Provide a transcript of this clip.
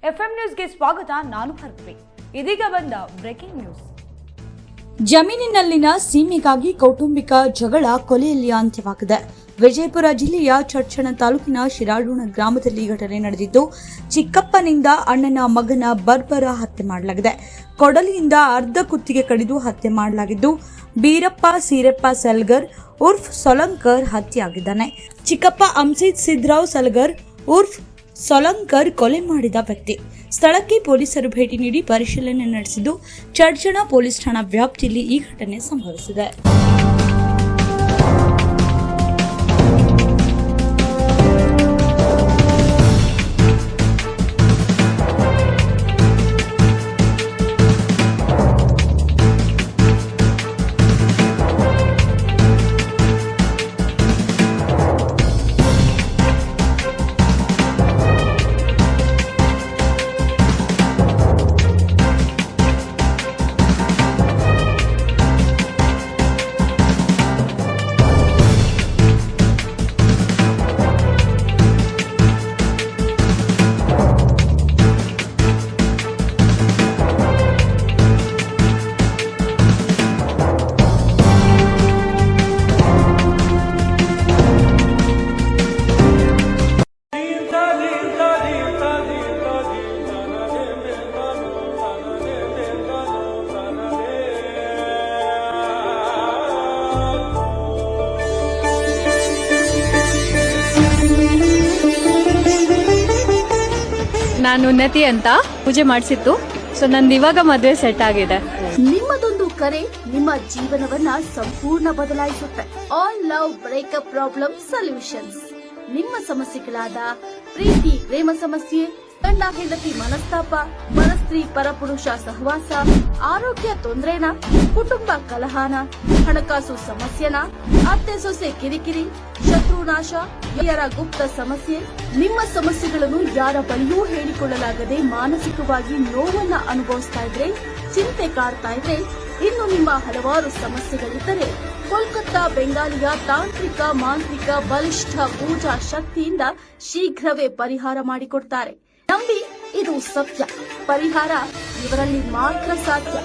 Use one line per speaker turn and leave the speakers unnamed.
FM ನ್ಯೂಸ್ಗೆ ಸ್ವಾಗತ. ನಾನು ಹರ್ಪ್ರಿ. ಇದೀಗ ಬಂದ ಬ್ರೇಕಿಂಗ್ ನ್ಯೂಸ್.
ಜಮೀನಿನಲ್ಲಿನ ಸೀಮೆಗಾಗಿ ಕೌಟುಂಬಿಕ ಜಗಳ ಕೊಲೆಯಲ್ಲಿ ಅಂತ್ಯವಾಗಿದೆ. ವಿಜಯಪುರ ಜಿಲ್ಲೆಯ ಚಡ್ಚಣ ತಾಲೂಕಿನ ಶಿರಾಡೋಣ ಗ್ರಾಮದಲ್ಲಿ ಘಟನೆ ನಡೆದಿದ್ದು, ಚಿಕ್ಕಪ್ಪನಿಂದ ಅಣ್ಣನ ಮಗನ ಬರ್ಬರ ಹತ್ಯೆ ಮಾಡಲಾಗಿದೆ. ಕೊಡಲಿಯಿಂದ ಅರ್ಧ ಕುತ್ತಿಗೆ ಕಡಿದು ಹತ್ಯೆ ಮಾಡಲಾಗಿದ್ದು, ಬೀರಪ್ಪ ಸೀರಪ್ಪ ಸಲ್ಗರ್ ಉರ್ಫ್ ಸೊಲಂಕರ್ ಹತ್ಯೆಯಾಗಿದ್ದಾನೆ. ಚಿಕ್ಕಪ್ಪ ಅಂಸಿದ್ ಸಿದ್ರಾವ್ ಸಲ್ಗರ್ ಉರ್ಫ್ ಸೊಲಂಕರ್ ಕೊಲೆ ಮಾಡಿದ ವ್ಯಕ್ತಿ. ಸ್ಥಳಕ್ಕೆ ಪೊಲೀಸರು ಭೇಟಿ ನೀಡಿ ಪರಿಶೀಲನೆ ನಡೆಸಿದ್ದು, ಚಡ್ಚಣ ಪೊಲೀಸ್ ಠಾಣಾ ವ್ಯಾಪ್ತಿಯಲ್ಲಿ ಈ ಘಟನೆ ಸಂಭವಿಸಿದೆ.
ನಾನು ಉನ್ನತಿ ಅಂತ ಪೂಜೆ ಮಾಡಿಸಿತ್ತು. ಸೊ ನಂದು ಇವಾಗ ಮದುವೆ ಸೆಟ್ ಆಗಿದೆ.
ನಿಮ್ಮದೊಂದು ಕರೆ ನಿಮ್ಮ ಜೀವನವನ್ನ ಸಂಪೂರ್ಣ ಬದಲಾಯಿಸುತ್ತೆ. All love breakup problem solutions. ನಿಮ್ಮ ಸಮಸ್ಯೆಗಳಾದ ಪ್ರೀತಿ, ಪ್ರೇಮ ಸಮಸ್ಯೆ, ಗಂಡ ಹೆಂಡತಿ ಮನಸ್ತಾಪ, ಪರಸ್ತ್ರೀ ಪರಪುರುಷ ಸಹವಾಸ, ಆರೋಗ್ಯ ತೊಂದರೆನ, ಕುಟುಂಬ ಕಲಹಾನ, ಹಣಕಾಸು ಸಮಸ್ಯೆನ, ಅತ್ತೆ ಸೊಸೆ ಕಿರಿಕಿರಿ, ಶತ್ರುನಾಶ, ಯಾರ ಗುಪ್ತ ಸಮಸ್ಯೆ, ನಿಮ್ಮ ಸಮಸ್ಯೆಗಳನ್ನು ಯಾರ ಬಳಿಯೂ ಹೇಳಿಕೊಳ್ಳಲಾಗದೆ ಮಾನಸಿಕವಾಗಿ ನೋವನ್ನ ಅನುಭವಿಸ್ತಾ ಇದ್ರೆ, ಚಿಂತೆ ಕಾಡ್ತಾ ಇದ್ರೆ, ಇನ್ನು ನಿಮ್ಮ ಹಲವಾರು ಸಮಸ್ಯೆಗಳಿದ್ದರೆ ಕೋಲ್ಕತ್ತಾ ಬೆಂಗಾಲಿಯ ತಾಂತ್ರಿಕ ಮಾಂತ್ರಿಕ ಬಲಿಷ್ಠ ಪೂಜಾ ಶಕ್ತಿಯಿಂದ ಶೀಘ್ರವೇ ಪರಿಹಾರ ಮಾಡಿಕೊಡ್ತಾರೆ. ನಂಬಿ, ಇದು ಸತ್ಯ. ಪರಿಹಾರ ಇವರಲ್ಲಿ ಮಾತ್ರ ಸಾಧ್ಯ.